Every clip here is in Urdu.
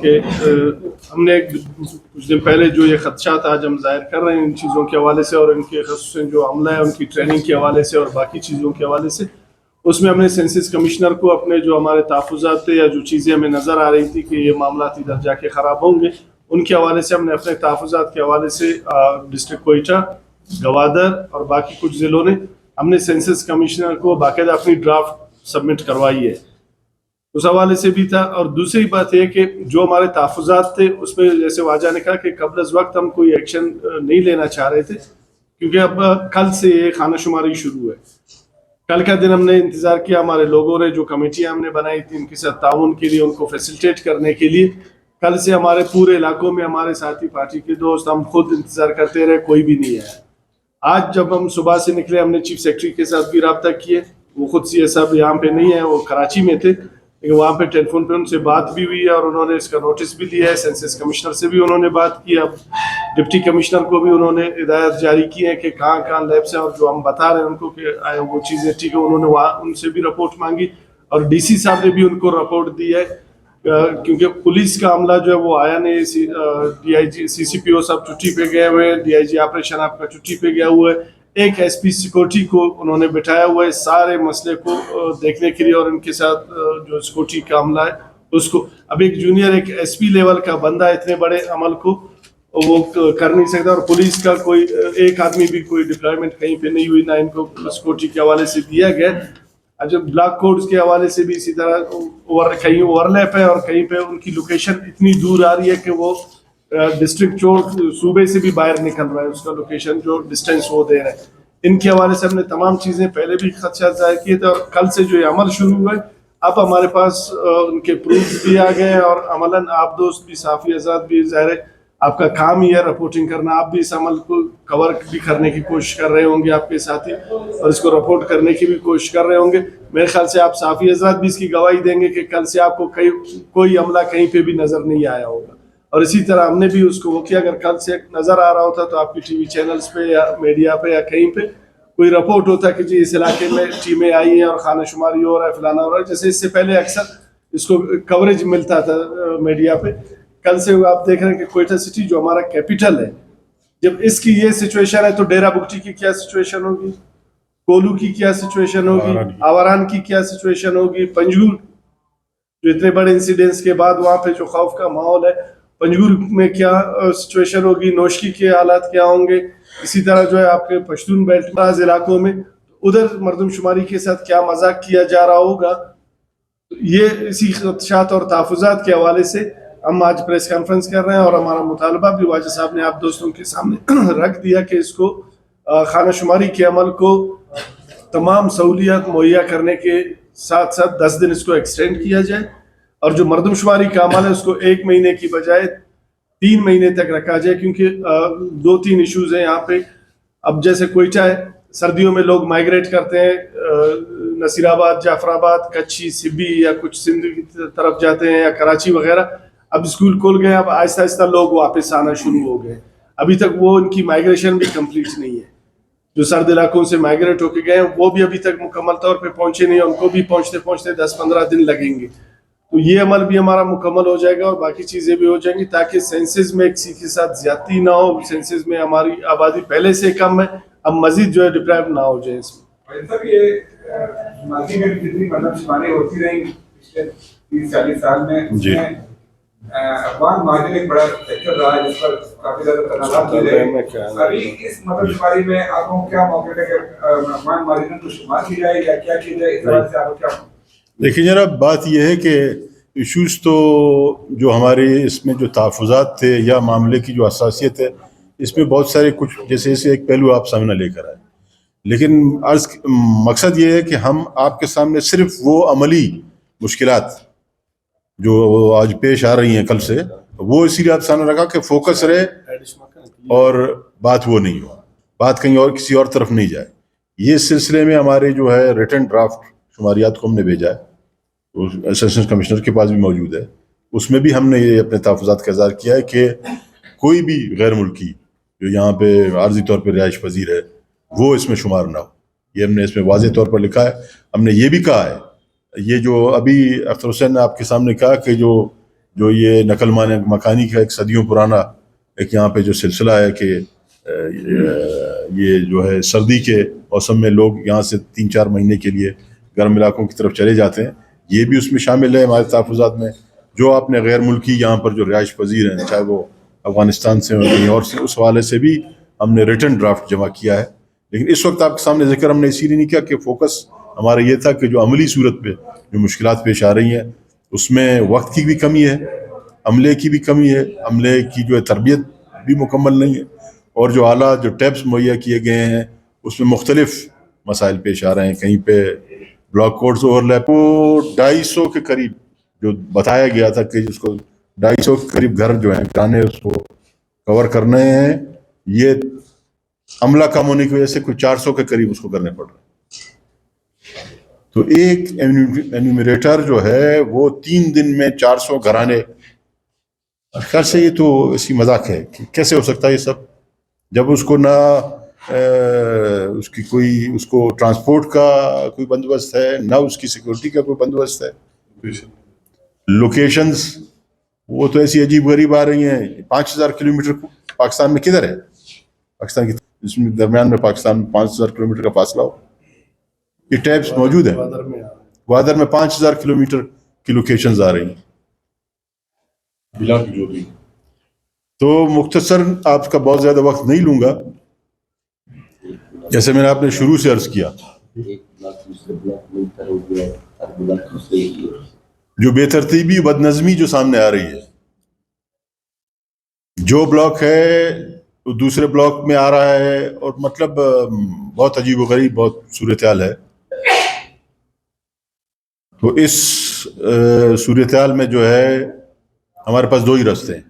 کہ ہم نے کچھ دن پہلے جو یہ خدشات آج ہم ظاہر کر رہے ہیں ان چیزوں کے حوالے سے، اور ان کے خصوصاً جو عملہ ہے ان کی ٹریننگ کے حوالے سے اور باقی چیزوں کے حوالے سے، اس میں ہم نے سینسس کمشنر کو اپنے جو ہمارے تحفظات تھے یا جو چیزیں ہمیں نظر آ رہی تھی کہ یہ معاملات ادھر جا کے خراب ہوں گے، ان کے حوالے سے ہم نے اپنے تحفظات کے حوالے سے ڈسٹرکٹ کوئٹہ، گوادر اور باقی کچھ ضلعوں نے ہم نے سینسس کمشنر کو باقاعدہ اپنی ڈرافٹ سبمٹ کروائی ہے، اس حوالے سے بھی تھا۔ اور دوسری بات یہ کہ جو ہمارے تحفظات تھے اس میں جیسے واجہ نے کہا کہ قبل از وقت ہم کوئی ایکشن نہیں لینا چاہ رہے تھے، کیونکہ اب کل سے یہ خانہ شماری شروع ہے۔ کل کا دن ہم نے انتظار کیا، ہمارے لوگوں نے جو کمیٹیاں ہم نے بنائی تھی ان کے ساتھ تعاون کے لیے، ان کو فیسلٹیٹ کرنے کے لیے، کل سے ہمارے پورے علاقوں میں ہمارے ساتھی پارٹی کے دوست ہم خود انتظار کرتے رہے، کوئی بھی نہیں آیا۔ آج جب ہم صبح سے نکلے ہم نے چیف سیکرٹری کے ساتھ بھی رابطہ کیے، وہ خود سی ایس صاحب یہاں پہ نہیں ہیں، وہ کراچی میں تھے، لیکن وہاں پہ ٹیلی فون پہ ان سے بات بھی ہوئی ہے اور انہوں نے اس کا نوٹس بھی لیا ہے۔ سینسس کمشنر سے بھی انہوں نے بات کی، اب ڈپٹی کمشنر کو بھی انہوں نے ہدایت جاری کی ہے کہ کہاں کہاں لیبس ہیں، اور جو ہم بتا رہے ہیں ان کو کہ وہ چیزیں ٹھیک ہے، انہوں نے وہاں ان سے بھی رپورٹ مانگی اور ڈی سی صاحب نے بھی ان کو رپورٹ دی ہے، کیونکہ پولیس کا عملہ جو ہے وہ آیا نہیں۔ ڈی آئی جی سی سی پی او صاحب چھٹی پہ گئے ہوئے ہیں، ڈی آئی جی آپریشن آپ کا چھٹی پہ گیا ہوا ہے، ایک ایس پی سیکورٹی کو انہوں نے بٹھایا ہوا ہے سارے مسئلے کو دیکھنے کے لیے، اور ان کے ساتھ جو سیکورٹی کا عملہ ہے اس کو، اب ایک جونیئر ایک ایس پی لیول کا بندہ اتنے بڑے عمل کو وہ کر نہیں سکتا، اور پولیس کا کوئی ایک آدمی بھی کوئی ڈپلائمنٹ کہیں پہ نہیں ہوئی، نہ ان کو سیکورٹی کے حوالے سے دیا گیا۔ جب بلاک کوڈز کے حوالے سے بھی اسی طرح کہیں اوور لیپ ہے اور کہیں پہ ان کی لوکیشن اتنی دور آ رہی ہے کہ وہ ڈسٹرکٹ جو صوبے سے بھی باہر نکل رہا ہے، اس کا لوکیشن جو ڈسٹینس وہ دے رہے ہیں۔ ان کے حوالے سے ہم نے تمام چیزیں پہلے بھی خدشات ظاہر کیے تھے، اور کل سے جو یہ عمل شروع ہوا ہے اب ہمارے پاس ان کے پروف بھی آ گئے ہیں، اور عملاً آپ دوست بھی صحافی حضرات بھی ظاہر ہے آپ کا کام ہی ہے رپورٹنگ کرنا، آپ بھی اس عمل کو کور بھی کرنے کی کوشش کر رہے ہوں گے آپ کے ساتھی، اور اس کو رپورٹ کرنے کی بھی کوشش کر رہے ہوں گے۔ میرے خیال سے آپ صحافی حضرات بھی اس کی گواہی دیں گے کہ کل سے آپ کو کوئی عملہ کہیں پہ بھی نظر نہیں آیا ہوگا، اور اسی طرح ہم نے بھی اس کو وہ کیا، اگر کل سے نظر آ رہا ہوتا تو آپ کی ٹی وی چینلز پہ یا میڈیا پہ یا کہیں پہ کوئی رپورٹ ہوتا کہ جی اس علاقے میں ٹیمیں آئی ہیں اور خانہ شماری ہو رہا ہے، فلانا ہو رہا ہے، جیسے اس سے پہلے اکثر اس کو کوریج ملتا تھا میڈیا پہ۔ کل سے آپ دیکھ رہے ہیں کہ کوئٹہ سٹی جو ہمارا کیپٹل ہے، جب اس کی یہ سچویشن ہے تو ڈیرہ بگٹی کی کیا سچویشن ہوگی، کولو کی کیا سچویشن ہوگی، آوران کی کیا سچویشن ہوگی، پنجگور جو اتنے بڑے انسیڈنٹس کے بعد وہاں پہ جو خوف کا ماحول ہے، پنجگور میں کیا سچویشن ہوگی، نوشکی کے حالات کیا ہوں گے، اسی طرح جو ہے آپ کے پشتون بیلٹ بعض علاقوں میں ادھر مردم شماری کے ساتھ کیا مذاق کیا جا رہا ہوگا۔ یہ اسی خدشات اور تحفظات کے حوالے سے ہم آج پریس کانفرنس کر رہے ہیں، اور ہمارا مطالبہ بھی واجد صاحب نے آپ دوستوں کے سامنے رکھ دیا کہ اس کو خانہ شماری کے عمل کو تمام سہولیات مہیا کرنے کے ساتھ ساتھ 10 دن اس کو ایکسٹینڈ کیا جائے، اور جو مردم شماری کا عمل ہے اس کو 1 مہینے کی بجائے 3 مہینے تک رکھا جائے، کیونکہ 2-3 ایشوز ہیں یہاں پہ۔ اب جیسے کوئٹہ ہے، سردیوں میں لوگ مائیگریٹ کرتے ہیں، نصیر آباد، جعفر آباد، کچھی، سبی یا کچھ سندھ کی طرف جاتے ہیں یا کراچی وغیرہ، اب اسکول کھول گئے، اب آہستہ آہستہ لوگ واپس آنا شروع ہو گئے، ابھی تک وہ ان کی مائیگریشن بھی کمپلیٹ نہیں ہے، جو سرد علاقوں سے مائیگریٹ ہو کے گئے ہیں وہ بھی ابھی تک مکمل طور پہ پہنچے نہیں ہیں، ان کو بھی پہنچتے پہنچتے 10-15 دن لگیں گے، تو یہ عمل بھی ہمارا مکمل ہو جائے گا اور باقی چیزیں بھی ہو جائیں گی، تاکہ سینسز میں کسی کے ساتھ زیادتی نہ ہو، سینسز میں ہماری آبادی پہلے سے کم ہے، اب مزید جو ہے ڈپرائیو نہ ہو جائے اس میں۔ یہ ماضی میں جتنی مردم شماری ہوتی رہی پچھلے 30-40 سال میں، اس میں افغان مہاجر ایک بڑا فیکٹر رہا ہے جس پر کافی زیادہ تنازعات ہوئے ہیں۔ ابھی اس مردم شماری میں آپ کو کیا موقع ہے کہ افغان مہاجرین کو شمار کی جائے یا کیا کی جائے، اس حوالے سے آپ کو کیا؟ دیکھیں جناب، بات یہ ہے کہ ایشوز تو جو ہمارے اس میں جو تحفظات تھے یا معاملے کی جو حساسیت ہے، اس میں بہت سارے کچھ جیسے ایک پہلو آپ سامنے لے کر آئے، لیکن مقصد یہ ہے کہ ہم آپ کے سامنے صرف وہ عملی مشکلات جو آج پیش آ رہی ہیں کل سے، وہ اسی لیے آپ سامنے رکھا کہ فوکس رہے اور بات وہ نہیں ہو، بات کہیں اور کسی اور طرف نہیں جائے۔ یہ سلسلے میں ہمارے جو ہے ریٹن ڈرافٹ شماریات کو ہم نے بھیجا ہے، اسسٹنٹ کمشنر کے پاس بھی موجود ہے، اس میں بھی ہم نے یہ اپنے تحفظات کا اظہار کیا ہے کہ کوئی بھی غیر ملکی جو یہاں پہ عارضی طور پہ رہائش پذیر ہے وہ اس میں شمار نہ ہو، یہ ہم نے اس میں واضح طور پر لکھا ہے۔ ہم نے یہ بھی کہا ہے، یہ جو ابھی اختر حسین نے آپ کے سامنے کہا کہ جو جو یہ نقل مکانی کا ایک صدیوں پرانا ایک یہاں پہ جو سلسلہ ہے کہ یہ جو ہے سردی کے موسم میں لوگ یہاں سے 3-4 مہینے کے لیے گرم علاقوں کی طرف چلے جاتے ہیں، یہ بھی اس میں شامل ہے ہمارے تحفظات میں. جو آپ نے غیر ملکی یہاں پر جو رہائش پذیر ہیں، چاہے وہ افغانستان سے اور کہیں اور سے، اس حوالے سے بھی ہم نے ریٹن ڈرافٹ جمع کیا ہے. لیکن اس وقت آپ کے سامنے ذکر ہم نے اسی لیے نہیں کیا کہ فوکس ہمارا یہ تھا کہ جو عملی صورت پہ جو مشکلات پیش آ رہی ہیں اس میں وقت کی بھی کمی ہے، عملے کی بھی کمی ہے، عملے کی جو ہے تربیت بھی مکمل نہیں ہے، اور جو آلات جو ٹیبس مہیا کیے گئے ہیں اس میں مختلف مسائل پیش آ رہے ہیں. کہیں پہ بلاک کوڈز اوور لیپ، وہ 250 کے قریب جو بتایا گیا تھا کہ جس کو 250 کے قریب گھر جو ہیں گانے اس کو کور کرنے ہیں، یہ عملہ کم ہونے کی وجہ سے کوئی 400 کے قریب اس کو کرنے پڑ رہے ہیں. تو ایک انیومریٹر جو ہے وہ 3 دن میں 400 گھرانے، خیر سے یہ تو اسی مذاق ہے کہ کیسے ہو سکتا ہے یہ سب، جب اس کو نہ اس کی کوئی اس کو ٹرانسپورٹ کا کوئی بندوبست ہے، نہ اس کی سیکورٹی کا کوئی بندوبست ہے. لوکیشنز وہ تو ایسی عجیب غریب آ رہی ہیں. 5000 کلومیٹر پاکستان میں کدھر ہے؟ پاکستان کی اس میں درمیان میں پاکستان میں 5000 کلومیٹر کا فاصلہ ہو. یہ ٹیبس موجود ہیں، گوادر میں 5000 کلومیٹر کی لوکیشنز آ رہی ہیں. جو بھی تو مختصر آپ کا بہت زیادہ وقت نہیں لوں گا. جیسے میں نے آپ نے شروع سے عرض کیا، جو بے ترتیبی بد نظمی جو سامنے آ رہی ہے، جو بلاک ہے وہ دوسرے بلاک میں آ رہا ہے، اور مطلب بہت عجیب و غریب بہت صورتحال ہے. تو اس صورتحال میں جو ہے ہمارے پاس 2 ہی راستے ہیں.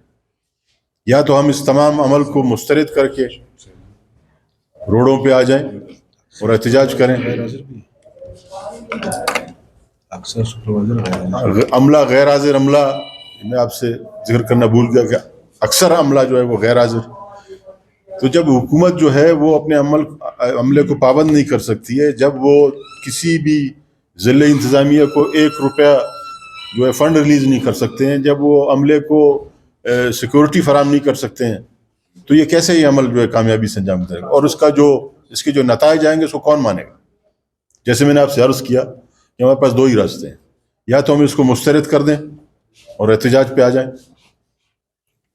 یا تو ہم اس تمام عمل کو مسترد کر کے روڈوں پہ آ جائیں اور احتجاج کریں. عملہ غیر حاضر عملہ، میں آپ سے ذکر کرنا بھول گیا کہ اکثر عملہ جو ہے وہ غیر حاضر. تو جب حکومت جو ہے وہ اپنے عملے کو پابند نہیں کر سکتی ہے، جب وہ کسی بھی ضلع انتظامیہ کو 1 روپیہ جو ہے فنڈ ریلیز نہیں کر سکتے ہیں، جب وہ عملے کو سیکورٹی فراہم نہیں کر سکتے ہیں، تو یہ کیسے یہ عمل جو ہے کامیابی سے انجام دے گا؟ اور اس کے جو نتائج آئیں گے اس کو کون مانے گا؟ جیسے میں نے آپ سے عرض کیا کہ ہمارے پاس 2 ہی راستے ہیں. یا تو ہم اس کو مسترد کر دیں اور احتجاج پہ آ جائیں،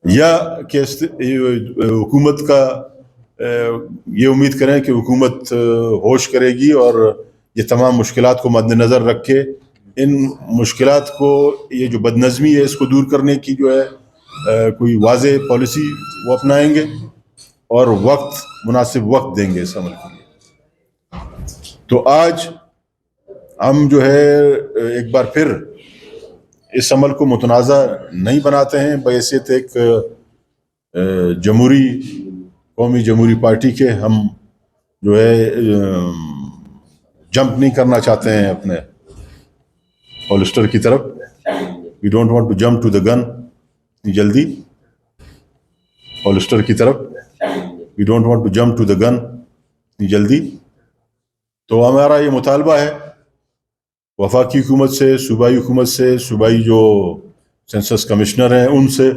یا کہ حکومت کا یہ امید کریں کہ حکومت ہوش کرے گی اور یہ تمام مشکلات کو مد نظر رکھ کے ان مشکلات کو، یہ جو بد نظمی ہے اس کو دور کرنے کی جو ہے کوئی واضح پالیسی وہ اپنائیں گے اور مناسب وقت دیں گے اس عمل کے لیے. تو آج ہم جو ہے ایک بار پھر اس عمل کو متنازع نہیں بناتے ہیں. بحیثیت ایک قومی جمہوری پارٹی کے ہم جو ہے جمپ نہیں کرنا چاہتے ہیں اپنے ہولسٹر کی طرف. We don't want to jump to the gun جلدی ہولسٹر کی طرف. We don't want to jump to the gun جلدی. تو ہمارا یہ مطالبہ ہے وفاقی حکومت سے، صوبائی حکومت سے، صوبائی جو سینسس کمشنر ہیں ان سے،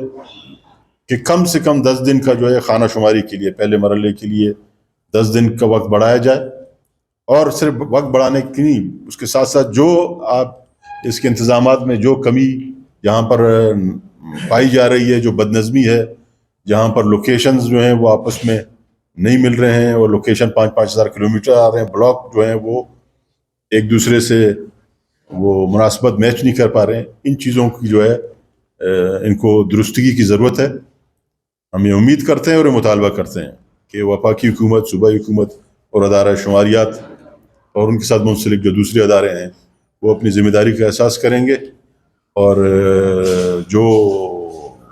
کہ کم سے کم 10 دن کا جو ہے خانہ شماری کے لیے پہلے مرحلے کے لیے 10 دن کا وقت بڑھایا جائے. اور صرف وقت بڑھانے کی نہیں، اس کے ساتھ ساتھ جو آپ اس کے انتظامات میں جو کمی جہاں پر پائی جا رہی ہے، جو بد نظمی ہے، جہاں پر لوکیشنز جو ہیں وہ آپس میں نہیں مل رہے ہیں اور لوکیشن 5-5 ہزار کلومیٹر آ رہے ہیں، بلاک جو ہیں وہ ایک دوسرے سے وہ مناسبت میچ نہیں کر پا رہے ہیں، ان چیزوں کی جو ہے ان کو درستگی کی ضرورت ہے. ہم یہ امید کرتے ہیں اور یہ مطالبہ کرتے ہیں کہ وفاقی حکومت، صوبائی حکومت اور ادارہ شماریات اور ان کے ساتھ منسلک جو دوسرے ادارے ہیں وہ اپنی ذمہ داری کا احساس کریں گے، اور جو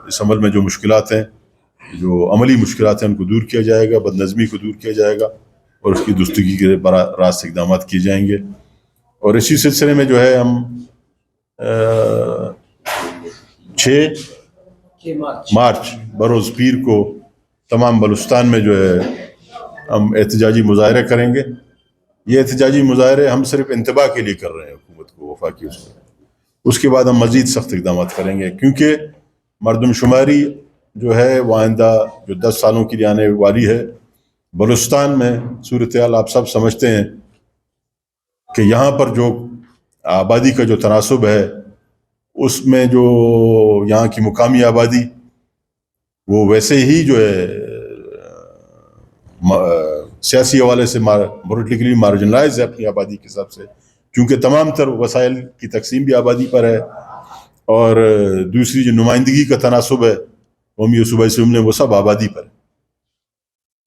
اس عمل میں جو مشکلات ہیں، جو عملی مشکلات ہیں، ان کو دور کیا جائے گا، بد نظمی کو دور کیا جائے گا اور اس کی درستگی کے راست اقدامات کیے جائیں گے. اور اسی سلسلے میں جو ہے ہم 6 مارچ بروز پیر کو تمام بلوچستان میں جو ہے ہم احتجاجی مظاہرے کریں گے. یہ احتجاجی مظاہرے ہم صرف انتباہ کے لیے کر رہے ہیں حکومت کو، وفاقی اس کے بعد ہم مزید سخت اقدامات کریں گے، کیونکہ مردم شماری جو ہے وہ آئندہ جو 10 سالوں کے لیے آنے والی ہے، بلوچستان میں صورتحال آپ سب سمجھتے ہیں کہ یہاں پر جو آبادی کا جو تناسب ہے اس میں جو یہاں کی مقامی آبادی وہ ویسے ہی جو ہے سیاسی حوالے سے پولیٹیکلی مارجنلائز ہے اپنی آبادی کے حساب سے، کیونکہ تمام تر وسائل کی تقسیم بھی آبادی پر ہے، اور دوسری جو نمائندگی کا تناسب ہے قومی و صوبائی اسمبلی میں وہ سب آبادی پر ہے۔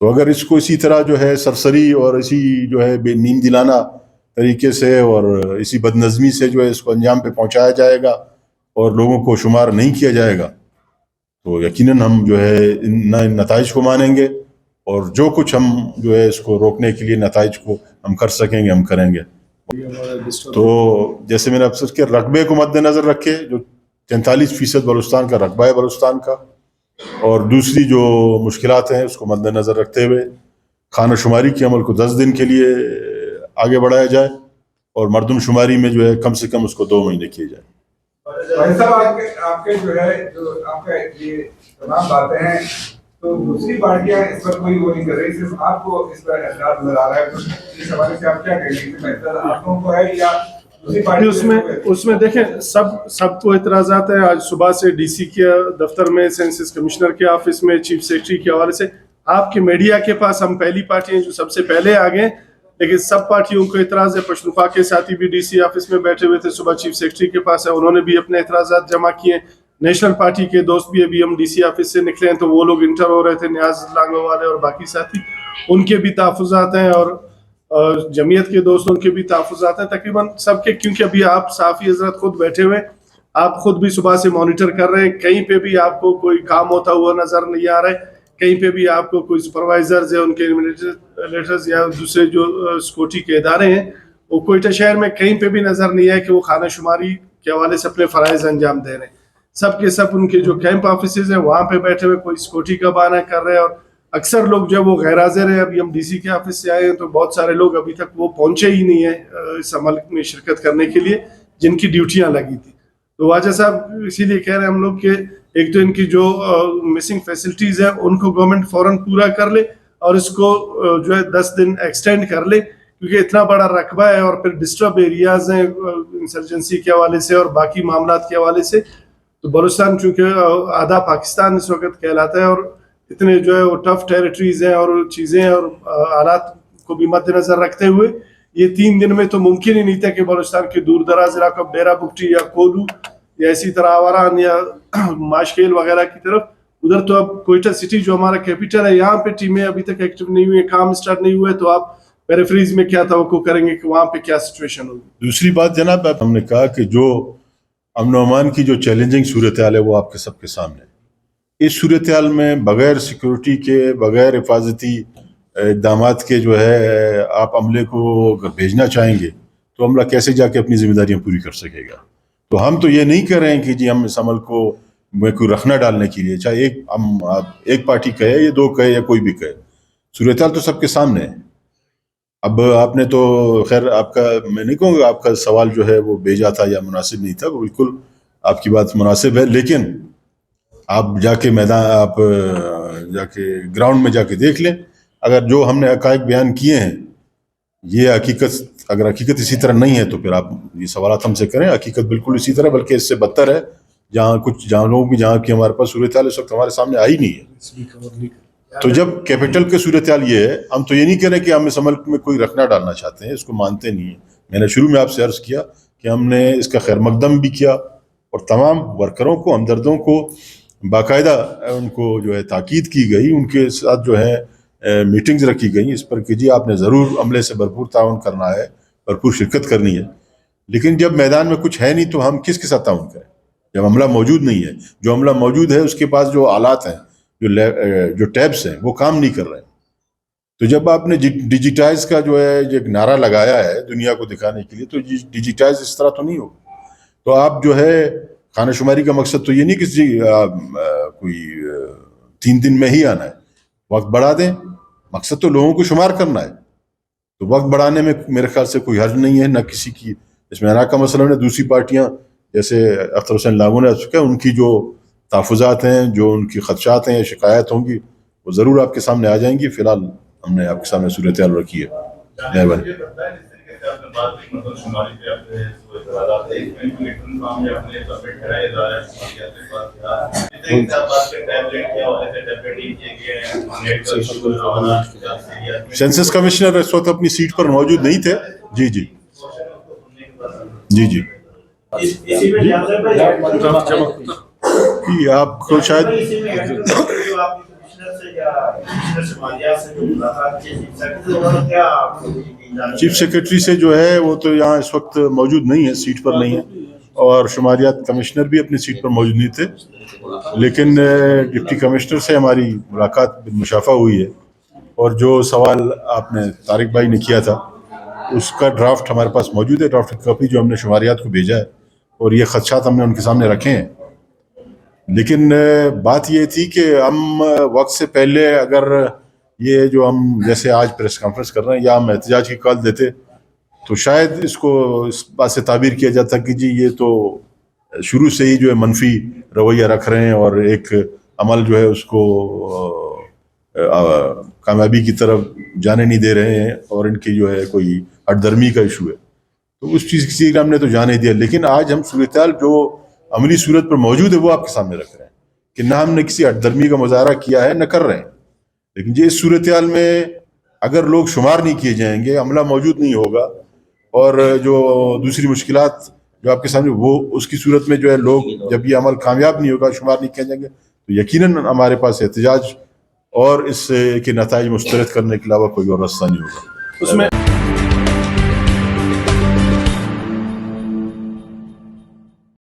تو اگر اس کو اسی طرح جو ہے سرسری اور اسی جو ہے بے نیم دلانہ طریقے سے اور اسی بد نظمی سے جو ہے اس کو انجام پہ پہنچایا جائے گا اور لوگوں کو شمار نہیں کیا جائے گا تو یقیناً ہم جو ہے ان نتائج کو مانیں گے، اور جو کچھ ہم جو ہے اس کو روکنے کے لیے نتائج کو ہم کر سکیں گے ہم کریں گے۔ تو جیسے میں نے افسر کے رقبے کو مد نظر رکھے، جو 43% بلوچستان کا رقبہ ہے بلوچستان کا، اور دوسری جو مشکلات ہیں اس کو مد نظر رکھتے ہوئے خانہ شماری کے عمل کو 10 دن کے لیے آگے بڑھایا جائے، اور مردم شماری میں جو ہے کم سے کم اس کو 2 مہینے کیے جائے۔ بھائی صاحب آپ کے جو ہے جو آپ کا یہ تمام باتیں ہیں تو دوسری پارٹیاں اس پر کوئی وہ نہیں کر رہی، صرف آپ کو اس پر اعتراض نظر آ رہا ہے، تو اس حوالے سے آپ کیا کہیں گے کہ بہتر آپ لوگوں کو ہے یا دوسری پارٹی؟ اس میں دیکھیں سب کو اعتراضات ہیں۔ آج صبح سے ڈی سی کے دفتر میں، سینسس کمشنر کے آفس میں، چیف سیکرٹری کے حوالے سے، آپ کے میڈیا کے پاس ہم پہلی پارٹی ہیں جو سب سے پہلے آگے، لیکن سب پارٹیوں کو اعتراض ہے۔ پشتونخوا کے ساتھی بھی ڈی سی آفس میں بیٹھے ہوئے تھے، صبح چیف سیکرٹری کے پاس ہے، انہوں نے بھی اپنے اعتراضات جمع کیے۔ نیشنل پارٹی کے دوست بھی ابھی ہم ڈی سی آفس سے نکلے ہیں تو وہ لوگ انٹر ہو رہے تھے، نیاز لانگو والے اور باقی ساتھی، ان کے بھی تحفظات ہیں، اور جمعیت کے دوستوں کے بھی تحفظات ہیں تقریباً سب کے، کیونکہ ابھی آپ صحافی حضرت خود بیٹھے ہوئے، آپ خود بھی صبح سے مانیٹر کر رہے ہیں، کہیں پہ بھی آپ کو کوئی کام ہوتا ہوا نظر نہیں آ رہا ہے، کہیں پہ بھی آپ کو کوئی سپروائزرز یا ان کے ایڈمنسٹریٹرز یا دوسرے جو سیکورٹی کے ادارے ہیں وہ کوئٹہ شہر میں کہیں پہ بھی نظر نہیں آئے کہ وہ خانہ شماری کے حوالے سے اپنے فرائض انجام دے رہے ہیں۔ سب کے سب ان کے جو کیمپ آفیسز ہیں وہاں پہ بیٹھے ہوئے کوئی سیکورٹی کا بہانہ کر رہے ہیں، اور اکثر لوگ جو ہے وہ غیر حاضر ہیں۔ ابھی ہم ڈی سی کے آفس سے آئے ہیں تو بہت سارے لوگ ابھی تک وہ پہنچے ہی نہیں ہیں اس عمل میں شرکت کرنے کے لیے جن کی ڈیوٹیاں لگی تھی۔ تو واجہ صاحب اسی لیے کہہ رہے ہیں ہم لوگ کہ ایک تو ان کی جو مسنگ فیسلٹیز ہیں ان کو گورنمنٹ فوراً پورا کر لے، اور اس کو جو ہے 10 دن ایکسٹینڈ کر لے، کیونکہ اتنا بڑا رقبہ ہے، اور پھر ڈسٹرب ایریاز ہیں انسرجنسی کے حوالے سے اور باقی معاملات کے حوالے سے۔ تو بلوچستان چونکہ آدھا پاکستان اس وقت کہلاتا ہے، اور اتنے جو ہے وہ ٹف ٹیریٹریز ہیں اور چیزیں اور حالات کو بھی مد نظر رکھتے ہوئے یہ 3 دن میں تو ممکن ہی نہیں تھا کہ بلوچستان کے دور دراز علاقوں ڈیرہ بگٹی یا کولو یا اسی طرح آوران یا ماشکیل وغیرہ کی طرف، ادھر تو اب کوئٹہ سٹی جو ہمارا کیپیٹل ہے یہاں پہ ٹیمیں ابھی تک ایکٹیو نہیں ہوئی ہیں، کام سٹارٹ نہیں ہوئے، تو آپ پیریفریز میں کیا توقع کریں گے کہ وہاں پہ کیا سچویشن ہوگی؟ دوسری بات جناب، ہم نے کہا کہ جو امن و امان کی جو چیلنجنگ صورتحال ہے وہ آپ کے سب کے سامنے ہے۔ اس صورتحال میں بغیر سیکورٹی کے، بغیر حفاظتی اقدامات کے جو ہے آپ عملے کو اگر بھیجنا چاہیں گے تو عملہ کیسے جا کے اپنی ذمہ داریاں پوری کر سکے گا؟ تو ہم تو یہ نہیں کر رہے ہیں کہ جی ہم اس عمل کو میں کوئی رکھنا ڈالنے کے لیے، چاہے ایک پارٹی کہے یا 2 کہے یا کوئی بھی کہے، صورتحال تو سب کے سامنے ہے۔ اب آپ نے تو خیر آپ کا، میں نہیں کہوں گا آپ کا سوال جو ہے وہ بیجا تھا یا مناسب نہیں تھا، وہ بالکل آپ کی بات مناسب ہے، لیکن آپ جا کے میدان، آپ جا کے گراؤنڈ میں جا کے دیکھ لیں، اگر جو ہم نے حقائق بیان کیے ہیں یہ حقیقت، اگر حقیقت اسی طرح نہیں ہے تو پھر آپ یہ سوالات ہم سے کریں۔ حقیقت بالکل اسی طرح بلکہ اس سے بدتر ہے، جہاں لوگوں کی، جہاں کی ہمارے پاس صورتحال اس وقت ہمارے سامنے آئی نہیں ہے۔ تو جب کیپٹل کے صورتحال یہ ہے، ہم تو یہ نہیں کہہ رہے کہ ہم اس عمل میں کوئی رکھنا ڈالنا چاہتے ہیں، اس کو مانتے نہیں ہیں۔ میں نے شروع میں آپ سے عرض کیا کہ ہم نے اس کا خیر مقدم بھی کیا، اور تمام ورکروں کو، ہمدردوں کو باقاعدہ ان کو جو ہے تاکید کی گئی، ان کے ساتھ جو ہے میٹنگز رکھی گئی اس پر کہ جی آپ نے ضرور عملے سے بھرپور تعاون کرنا ہے، بھرپور شرکت کرنی ہے۔ لیکن جب میدان میں کچھ ہے نہیں تو ہم کس کے ساتھ تعاون کریں؟ جب عملہ موجود نہیں ہے، جو عملہ موجود ہے اس کے پاس جو آلات ہیں، جو ٹیبس ہیں وہ کام نہیں کر رہے ہیں۔ تو جب آپ نے ڈیجیٹائز کا جو ہے ایک نعرہ لگایا ہے دنیا کو دکھانے کے لیے، تو ڈیجیٹائز اس طرح تو نہیں ہوگا۔ تو آپ جو ہے خانہ شماری کا مقصد تو یہ نہیں کہ کوئی 3 دن میں ہی آنا ہے، وقت بڑھا دیں، مقصد تو لوگوں کو شمار کرنا ہے۔ تو وقت بڑھانے میں میرے خیال سے کوئی حرج نہیں ہے، نہ کسی کی اس میں کا مسئلہ ہے، دوسری پارٹیاں جیسے اختر حسین لاگو نے آ چکا ہے، ان کی جو تحفظات ہیں، جو ان کی خدشات ہیں یا شکایت ہوں گی، وہ ضرور آپ کے سامنے آ جائیں گی. فی الحال ہم نے آپ کے سامنے صورتحال رکھی ہے. مہربانی. سینسس کمشنر اس وقت اپنی سیٹ پر موجود نہیں تھے. جی جی جی جی جی آپ کو شاید چیف سیکرٹری سے جو ہے وہ تو یہاں اس وقت موجود نہیں ہے، سیٹ پر نہیں ہے، اور شماریات کمشنر بھی اپنی سیٹ پر موجود نہیں تھے. لیکن ڈپٹی کمشنر سے ہماری ملاقات بالمشافہ ہوئی ہے، اور جو سوال آپ نے طارق بھائی نے کیا تھا اس کا ڈرافٹ ہمارے پاس موجود ہے، ڈرافٹ کی کاپی جو ہم نے شماریات کو بھیجا ہے، اور یہ خدشات ہم نے ان کے سامنے رکھے ہیں. لیکن بات یہ تھی کہ ہم وقت سے پہلے اگر یہ جو ہم جیسے آج پریس کانفرنس کر رہے ہیں یا ہم احتجاج کی کال دیتے تو شاید اس کو اس بات سے تعبیر کیا جاتا کہ جی یہ تو شروع سے ہی جو ہے منفی رویہ رکھ رہے ہیں اور ایک عمل جو ہے اس کو کامیابی کی طرف جانے نہیں دے رہے ہیں، اور ان کی جو ہے کوئی ہٹ درمی کا ایشو ہے. تو اس چیز کی ہم نے تو جانے دیا. لیکن آج ہم صورتحال جو عملی صورت پر موجود ہے وہ آپ کے سامنے رکھ رہے ہیں کہ نہ ہم نے کسی ہٹ درمی کا مظاہرہ کیا ہے، نہ کر رہے ہیں. لیکن یہ اس صورتحال میں اگر لوگ شمار نہیں کیے جائیں گے، عملہ موجود نہیں ہوگا، اور جو دوسری مشکلات جو آپ کے سامنے وہ اس کی صورت میں جو ہے لوگ جب یہ عمل کامیاب نہیں ہوگا، شمار نہیں کیے جائیں گے، تو یقیناً ہمارے پاس احتجاج اور اس کے نتائج مسترد کرنے کے علاوہ کوئی اور راستہ نہیں ہوگا. اس میں